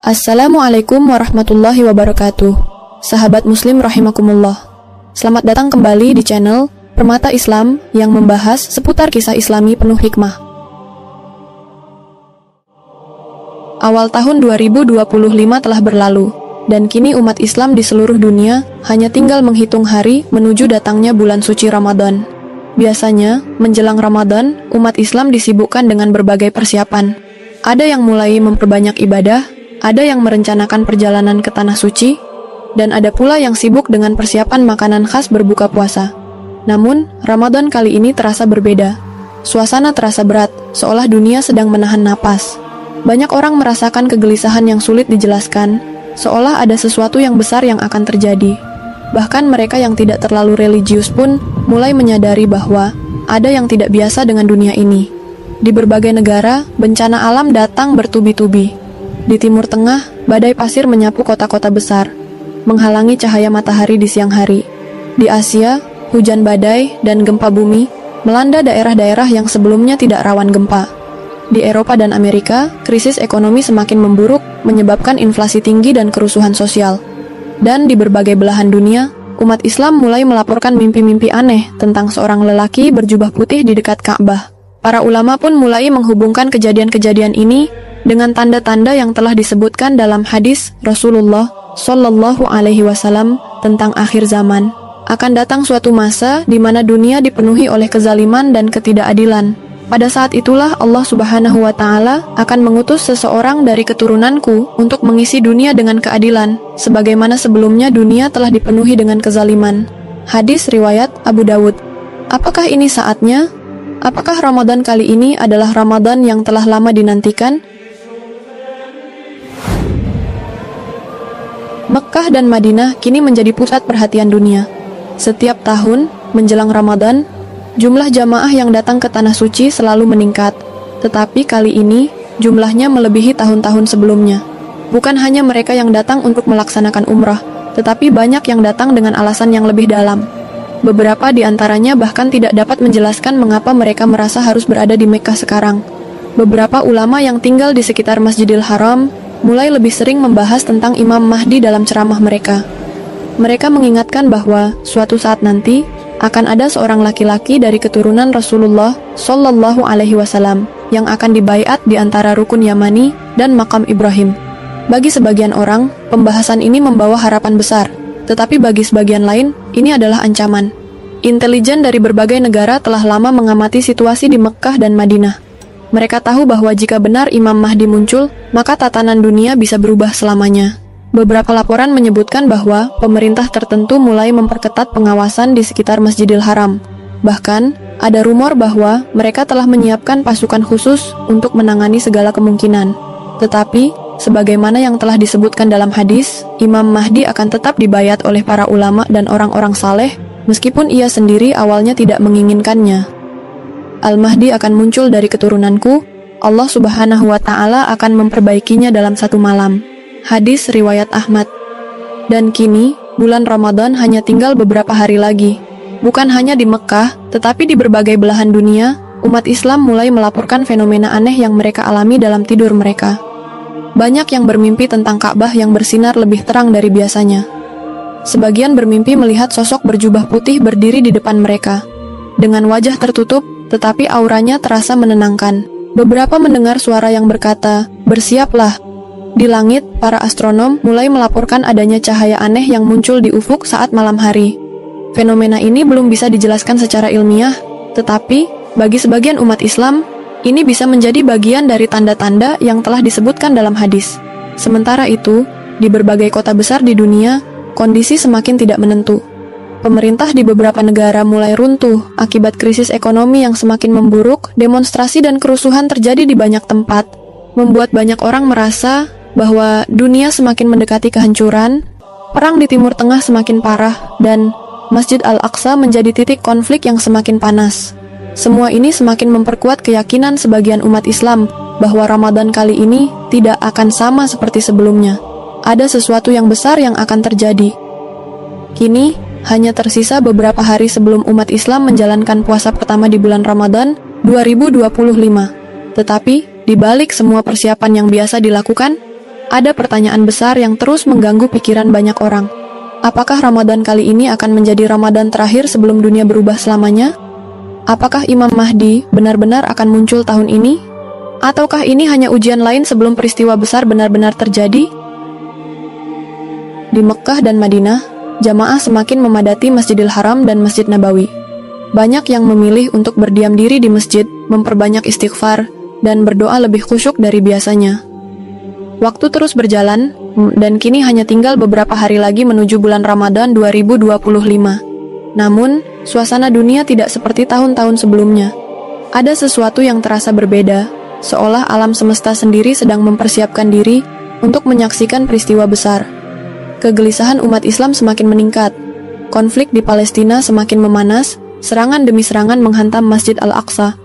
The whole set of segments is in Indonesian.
Assalamualaikum warahmatullahi wabarakatuh. Sahabat muslim rahimakumullah. Selamat datang kembali di channel Permata Islam yang membahas seputar kisah islami penuh hikmah. Awal tahun 2025 telah berlalu, dan kini umat Islam di seluruh dunia hanya tinggal menghitung hari menuju datangnya bulan suci Ramadan. Biasanya, menjelang Ramadan, umat Islam disibukkan dengan berbagai persiapan. Ada yang mulai memperbanyak ibadah, ada yang merencanakan perjalanan ke tanah suci, dan ada pula yang sibuk dengan persiapan makanan khas berbuka puasa. Namun, Ramadan kali ini terasa berbeda. Suasana terasa berat, seolah dunia sedang menahan napas. Banyak orang merasakan kegelisahan yang sulit dijelaskan, seolah ada sesuatu yang besar yang akan terjadi. Bahkan mereka yang tidak terlalu religius pun mulai menyadari bahwa ada yang tidak biasa dengan dunia ini. Di berbagai negara, bencana alam datang bertubi-tubi. Di Timur Tengah, badai pasir menyapu kota-kota besar, menghalangi cahaya matahari di siang hari. Di Asia, hujan badai dan gempa bumi melanda daerah-daerah yang sebelumnya tidak rawan gempa. Di Eropa dan Amerika, krisis ekonomi semakin memburuk, menyebabkan inflasi tinggi dan kerusuhan sosial. Dan di berbagai belahan dunia, umat Islam mulai melaporkan mimpi-mimpi aneh tentang seorang lelaki berjubah putih di dekat Ka'bah. Para ulama pun mulai menghubungkan kejadian-kejadian ini dengan tanda-tanda yang telah disebutkan dalam hadis Rasulullah Shallallahu Alaihi Wasallam tentang akhir zaman. Akan datang suatu masa di mana dunia dipenuhi oleh kezaliman dan ketidakadilan. Pada saat itulah Allah Subhanahu Wa Taala akan mengutus seseorang dari keturunanku untuk mengisi dunia dengan keadilan, sebagaimana sebelumnya dunia telah dipenuhi dengan kezaliman. Hadis riwayat Abu Dawud. Apakah ini saatnya? Apakah Ramadan kali ini adalah Ramadan yang telah lama dinantikan? Mekkah dan Madinah kini menjadi pusat perhatian dunia. Setiap tahun, menjelang Ramadan, jumlah jamaah yang datang ke Tanah Suci selalu meningkat. Tetapi kali ini, jumlahnya melebihi tahun-tahun sebelumnya. Bukan hanya mereka yang datang untuk melaksanakan umrah, tetapi banyak yang datang dengan alasan yang lebih dalam. Beberapa di antaranya bahkan tidak dapat menjelaskan mengapa mereka merasa harus berada di Mekkah sekarang. Beberapa ulama yang tinggal di sekitar Masjidil Haram mulai lebih sering membahas tentang Imam Mahdi dalam ceramah mereka. Mereka mengingatkan bahwa suatu saat nanti akan ada seorang laki-laki dari keturunan Rasulullah Shallallahu Alaihi Wasallam yang akan dibaiat di antara rukun Yamani dan makam Ibrahim. Bagi sebagian orang, pembahasan ini membawa harapan besar, tetapi bagi sebagian lain, ini adalah ancaman. Intelijen dari berbagai negara telah lama mengamati situasi di Mekkah dan Madinah. Mereka tahu bahwa jika benar Imam Mahdi muncul, maka tatanan dunia bisa berubah selamanya. Beberapa laporan menyebutkan bahwa pemerintah tertentu mulai memperketat pengawasan di sekitar Masjidil Haram. Bahkan, ada rumor bahwa mereka telah menyiapkan pasukan khusus untuk menangani segala kemungkinan. Tetapi, sebagaimana yang telah disebutkan dalam hadis, Imam Mahdi akan tetap dibayat oleh para ulama dan orang-orang saleh, meskipun ia sendiri awalnya tidak menginginkannya. Al-Mahdi akan muncul dari keturunanku, Allah Subhanahu Wa Taala akan memperbaikinya dalam satu malam. Hadis riwayat Ahmad. Dan kini, bulan Ramadan hanya tinggal beberapa hari lagi. Bukan hanya di Mekkah, tetapi di berbagai belahan dunia, umat Islam mulai melaporkan fenomena aneh yang mereka alami dalam tidur mereka. Banyak yang bermimpi tentang Ka'bah yang bersinar lebih terang dari biasanya. Sebagian bermimpi melihat sosok berjubah putih berdiri di depan mereka. Dengan wajah tertutup, tetapi auranya terasa menenangkan. Beberapa mendengar suara yang berkata, "Bersiaplah." Di langit, para astronom mulai melaporkan adanya cahaya aneh yang muncul di ufuk saat malam hari. Fenomena ini belum bisa dijelaskan secara ilmiah, tetapi bagi sebagian umat Islam, ini bisa menjadi bagian dari tanda-tanda yang telah disebutkan dalam hadis. Sementara itu, di berbagai kota besar di dunia, kondisi semakin tidak menentu. Pemerintah di beberapa negara mulai runtuh akibat krisis ekonomi yang semakin memburuk. Demonstrasi dan kerusuhan terjadi di banyak tempat, membuat banyak orang merasa bahwa dunia semakin mendekati kehancuran. Perang di Timur Tengah semakin parah, dan Masjid Al-Aqsa menjadi titik konflik yang semakin panas. Semua ini semakin memperkuat keyakinan sebagian umat Islam bahwa Ramadan kali ini tidak akan sama seperti sebelumnya. Ada sesuatu yang besar yang akan terjadi. Kini, hanya tersisa beberapa hari sebelum umat Islam menjalankan puasa pertama di bulan Ramadan 2025. Tetapi, di balik semua persiapan yang biasa dilakukan, ada pertanyaan besar yang terus mengganggu pikiran banyak orang. Apakah Ramadan kali ini akan menjadi Ramadan terakhir sebelum dunia berubah selamanya? Apakah Imam Mahdi benar-benar akan muncul tahun ini? Ataukah ini hanya ujian lain sebelum peristiwa besar benar-benar terjadi? Di Mekkah dan Madinah, jamaah semakin memadati Masjidil Haram dan Masjid Nabawi. Banyak yang memilih untuk berdiam diri di masjid, memperbanyak istighfar, dan berdoa lebih khusyuk dari biasanya. Waktu terus berjalan, dan kini hanya tinggal beberapa hari lagi menuju bulan Ramadan 2025. Namun, suasana dunia tidak seperti tahun-tahun sebelumnya. Ada sesuatu yang terasa berbeda, seolah alam semesta sendiri sedang mempersiapkan diri untuk menyaksikan peristiwa besar. Kegelisahan umat Islam semakin meningkat. Konflik di Palestina semakin memanas, serangan demi serangan menghantam Masjid Al-Aqsa,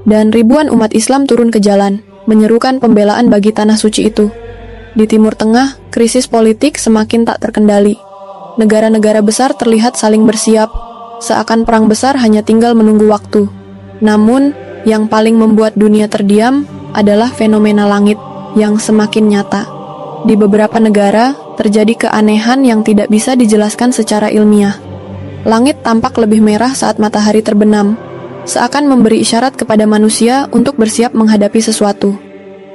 dan ribuan umat Islam turun ke jalan, menyerukan pembelaan bagi tanah suci itu. Di Timur Tengah, krisis politik semakin tak terkendali. Negara-negara besar terlihat saling bersiap, seakan perang besar hanya tinggal menunggu waktu. Namun, yang paling membuat dunia terdiam adalah fenomena langit yang semakin nyata. Di beberapa negara, terjadi keanehan yang tidak bisa dijelaskan secara ilmiah. Langit tampak lebih merah saat matahari terbenam, seakan memberi isyarat kepada manusia untuk bersiap menghadapi sesuatu.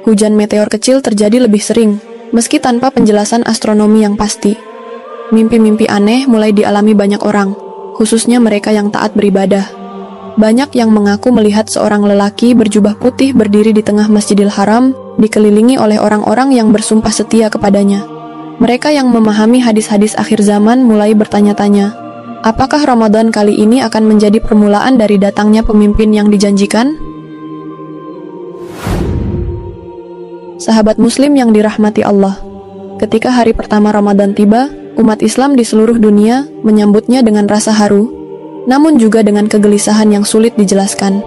Hujan meteor kecil terjadi lebih sering, meski tanpa penjelasan astronomi yang pasti. Mimpi-mimpi aneh mulai dialami banyak orang, khususnya mereka yang taat beribadah. Banyak yang mengaku melihat seorang lelaki berjubah putih berdiri di tengah Masjidil Haram, dikelilingi oleh orang-orang yang bersumpah setia kepadanya. Mereka yang memahami hadis-hadis akhir zaman mulai bertanya-tanya, apakah Ramadan kali ini akan menjadi permulaan dari datangnya pemimpin yang dijanjikan? Sahabat Muslim yang dirahmati Allah, ketika hari pertama Ramadan tiba, umat Islam di seluruh dunia menyambutnya dengan rasa haru, namun juga dengan kegelisahan yang sulit dijelaskan.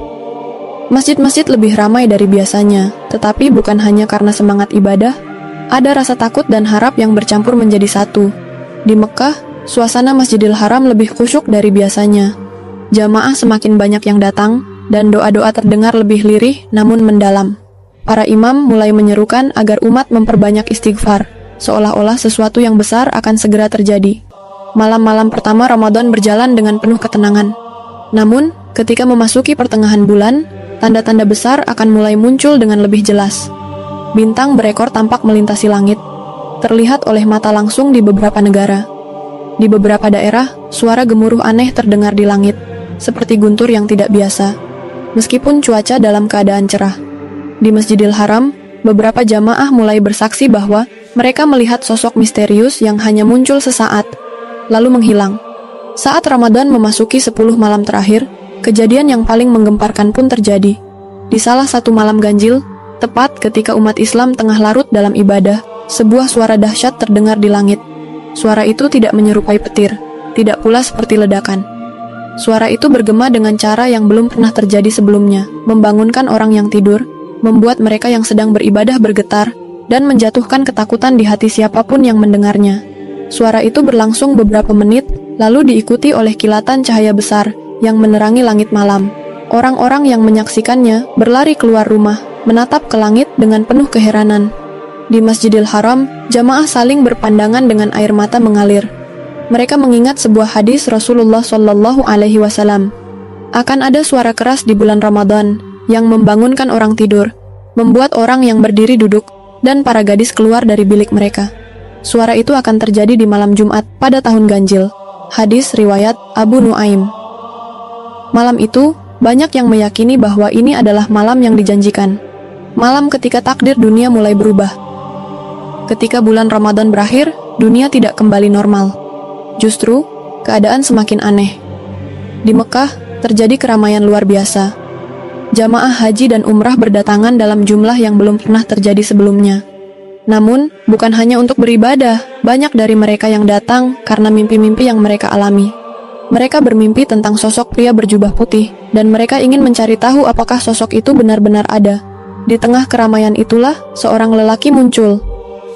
Masjid-masjid lebih ramai dari biasanya, tetapi bukan hanya karena semangat ibadah, ada rasa takut dan harap yang bercampur menjadi satu. Di Mekkah, suasana Masjidil Haram lebih khusyuk dari biasanya. Jamaah semakin banyak yang datang, dan doa-doa terdengar lebih lirih namun mendalam. Para imam mulai menyerukan agar umat memperbanyak istighfar, seolah-olah sesuatu yang besar akan segera terjadi. Malam-malam pertama Ramadan berjalan dengan penuh ketenangan. Namun, ketika memasuki pertengahan bulan, tanda-tanda besar akan mulai muncul dengan lebih jelas. Bintang berekor tampak melintasi langit, terlihat oleh mata langsung di beberapa negara. Di beberapa daerah, suara gemuruh aneh terdengar di langit, seperti guntur yang tidak biasa, meskipun cuaca dalam keadaan cerah. Di Masjidil Haram, beberapa jamaah mulai bersaksi bahwa mereka melihat sosok misterius yang hanya muncul sesaat, lalu menghilang. Saat Ramadan memasuki 10 malam terakhir, kejadian yang paling menggemparkan pun terjadi. Di salah satu malam ganjil, tepat ketika umat Islam tengah larut dalam ibadah, sebuah suara dahsyat terdengar di langit. Suara itu tidak menyerupai petir, tidak pula seperti ledakan. Suara itu bergema dengan cara yang belum pernah terjadi sebelumnya, membangunkan orang yang tidur, membuat mereka yang sedang beribadah bergetar, dan menjatuhkan ketakutan di hati siapapun yang mendengarnya. Suara itu berlangsung beberapa menit, lalu diikuti oleh kilatan cahaya besar yang menerangi langit malam. Orang-orang yang menyaksikannya berlari keluar rumah, menatap ke langit dengan penuh keheranan. Di Masjidil Haram, jamaah saling berpandangan dengan air mata mengalir. Mereka mengingat sebuah hadis Rasulullah SAW. Akan ada suara keras di bulan Ramadan yang membangunkan orang tidur, membuat orang yang berdiri duduk, dan para gadis keluar dari bilik mereka. Suara itu akan terjadi di malam Jumat pada tahun ganjil. Hadis riwayat Abu Nuaim. Malam itu, banyak yang meyakini bahwa ini adalah malam yang dijanjikan. Malam ketika takdir dunia mulai berubah. Ketika bulan Ramadan berakhir, dunia tidak kembali normal. Justru, keadaan semakin aneh. Di Mekkah, terjadi keramaian luar biasa. Jamaah haji dan umrah berdatangan dalam jumlah yang belum pernah terjadi sebelumnya. Namun, bukan hanya untuk beribadah, banyak dari mereka yang datang karena mimpi-mimpi yang mereka alami. Mereka bermimpi tentang sosok pria berjubah putih, dan mereka ingin mencari tahu apakah sosok itu benar-benar ada. Di tengah keramaian itulah, seorang lelaki muncul.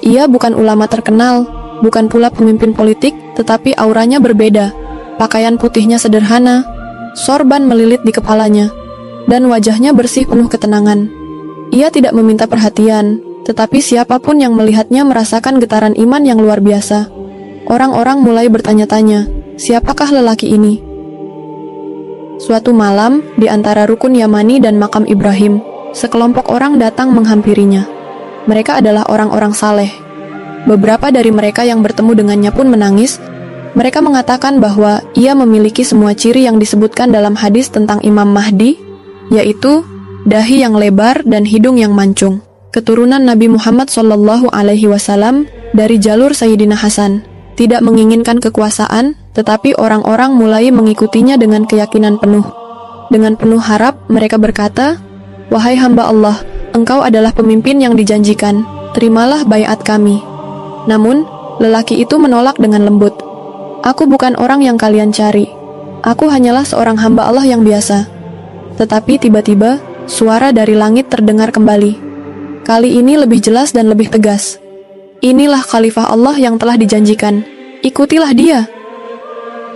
Ia bukan ulama terkenal, bukan pula pemimpin politik, tetapi auranya berbeda. Pakaian putihnya sederhana, sorban melilit di kepalanya, dan wajahnya bersih penuh ketenangan. Ia tidak meminta perhatian, Tetapi siapapun yang melihatnya merasakan getaran iman yang luar biasa. Orang-orang mulai bertanya-tanya, siapakah lelaki ini? Suatu malam, di antara rukun Yamani dan makam Ibrahim, sekelompok orang datang menghampirinya. Mereka adalah orang-orang saleh. Beberapa dari mereka yang bertemu dengannya pun menangis. Mereka mengatakan bahwa ia memiliki semua ciri yang disebutkan dalam hadis tentang Imam Mahdi, yaitu dahi yang lebar dan hidung yang mancung. Keturunan Nabi Muhammad SAW dari jalur Sayyidina Hasan, tidak menginginkan kekuasaan, tetapi orang-orang mulai mengikutinya dengan keyakinan penuh. Dengan penuh harap, mereka berkata, "Wahai hamba Allah, engkau adalah pemimpin yang dijanjikan, terimalah baiat kami." Namun, lelaki itu menolak dengan lembut, "Aku bukan orang yang kalian cari. Aku hanyalah seorang hamba Allah yang biasa." Tetapi tiba-tiba, suara dari langit terdengar kembali. Kali ini lebih jelas dan lebih tegas. "Inilah khalifah Allah yang telah dijanjikan. Ikutilah dia."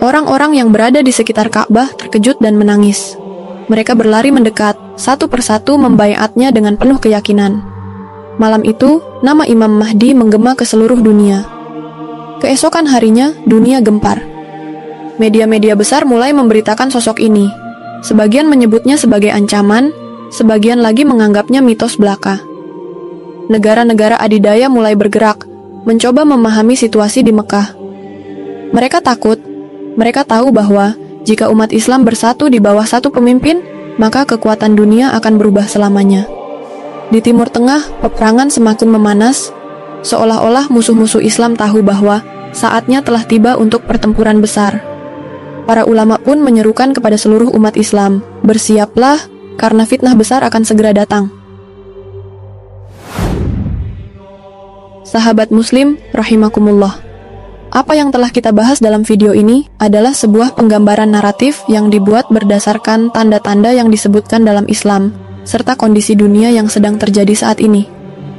Orang-orang yang berada di sekitar Ka'bah terkejut dan menangis. Mereka berlari mendekat, satu persatu membaiatnya dengan penuh keyakinan. Malam itu, nama Imam Mahdi menggema ke seluruh dunia. Keesokan harinya, dunia gempar. Media-media besar mulai memberitakan sosok ini. Sebagian menyebutnya sebagai ancaman, sebagian lagi menganggapnya mitos belaka. Negara-negara adidaya mulai bergerak, mencoba memahami situasi di Mekah. Mereka takut. Mereka tahu bahwa jika umat Islam bersatu di bawah satu pemimpin, maka kekuatan dunia akan berubah selamanya. Di Timur Tengah, peperangan semakin memanas, seolah-olah musuh-musuh Islam tahu bahwa saatnya telah tiba untuk pertempuran besar. Para ulama pun menyerukan kepada seluruh umat Islam, bersiaplah, karena fitnah besar akan segera datang. Sahabat Muslim, rahimakumullah. Apa yang telah kita bahas dalam video ini adalah sebuah penggambaran naratif yang dibuat berdasarkan tanda-tanda yang disebutkan dalam Islam, serta kondisi dunia yang sedang terjadi saat ini.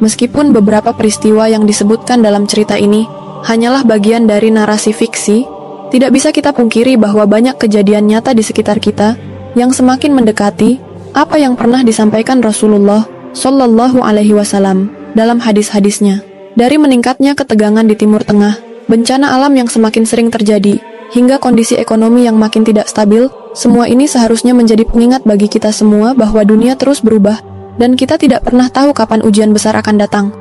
Meskipun beberapa peristiwa yang disebutkan dalam cerita ini hanyalah bagian dari narasi fiksi, tidak bisa kita pungkiri bahwa banyak kejadian nyata di sekitar kita yang semakin mendekati apa yang pernah disampaikan Rasulullah Shallallahu Alaihi Wasallam dalam hadis-hadisnya. Dari meningkatnya ketegangan di Timur Tengah, bencana alam yang semakin sering terjadi, hingga kondisi ekonomi yang makin tidak stabil, semua ini seharusnya menjadi pengingat bagi kita semua bahwa dunia terus berubah, dan kita tidak pernah tahu kapan ujian besar akan datang.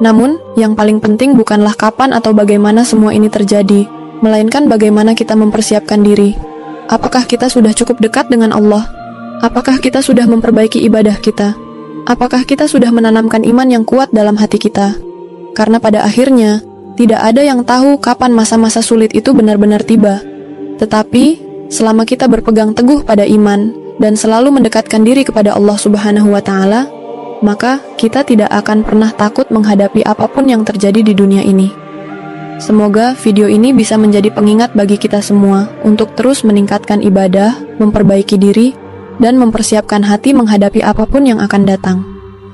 Namun, yang paling penting bukanlah kapan atau bagaimana semua ini terjadi, melainkan bagaimana kita mempersiapkan diri. Apakah kita sudah cukup dekat dengan Allah? Apakah kita sudah memperbaiki ibadah kita? Apakah kita sudah menanamkan iman yang kuat dalam hati kita? Karena pada akhirnya, tidak ada yang tahu kapan masa-masa sulit itu benar-benar tiba. Tetapi, selama kita berpegang teguh pada iman, dan selalu mendekatkan diri kepada Allah Subhanahu wa Ta'ala, maka kita tidak akan pernah takut menghadapi apapun yang terjadi di dunia ini. Semoga video ini bisa menjadi pengingat bagi kita semua untuk terus meningkatkan ibadah, memperbaiki diri, dan mempersiapkan hati menghadapi apapun yang akan datang.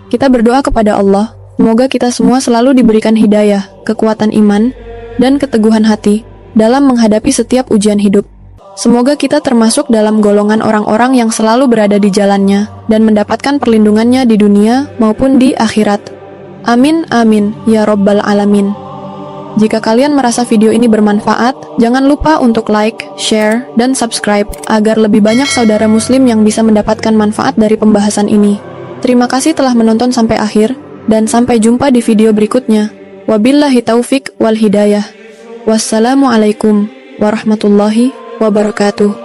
Kita berdoa kepada Allah, semoga kita semua selalu diberikan hidayah, kekuatan iman, dan keteguhan hati dalam menghadapi setiap ujian hidup. Semoga kita termasuk dalam golongan orang-orang yang selalu berada di jalannya dan mendapatkan perlindungannya di dunia maupun di akhirat. Amin, amin, ya Rabbal Alamin. Jika kalian merasa video ini bermanfaat, jangan lupa untuk like, share, dan subscribe agar lebih banyak saudara muslim yang bisa mendapatkan manfaat dari pembahasan ini. Terima kasih telah menonton sampai akhir, dan sampai jumpa di video berikutnya. Wabillahi taufik wal hidayah. Wassalamualaikum warahmatullahi wabarakatuh.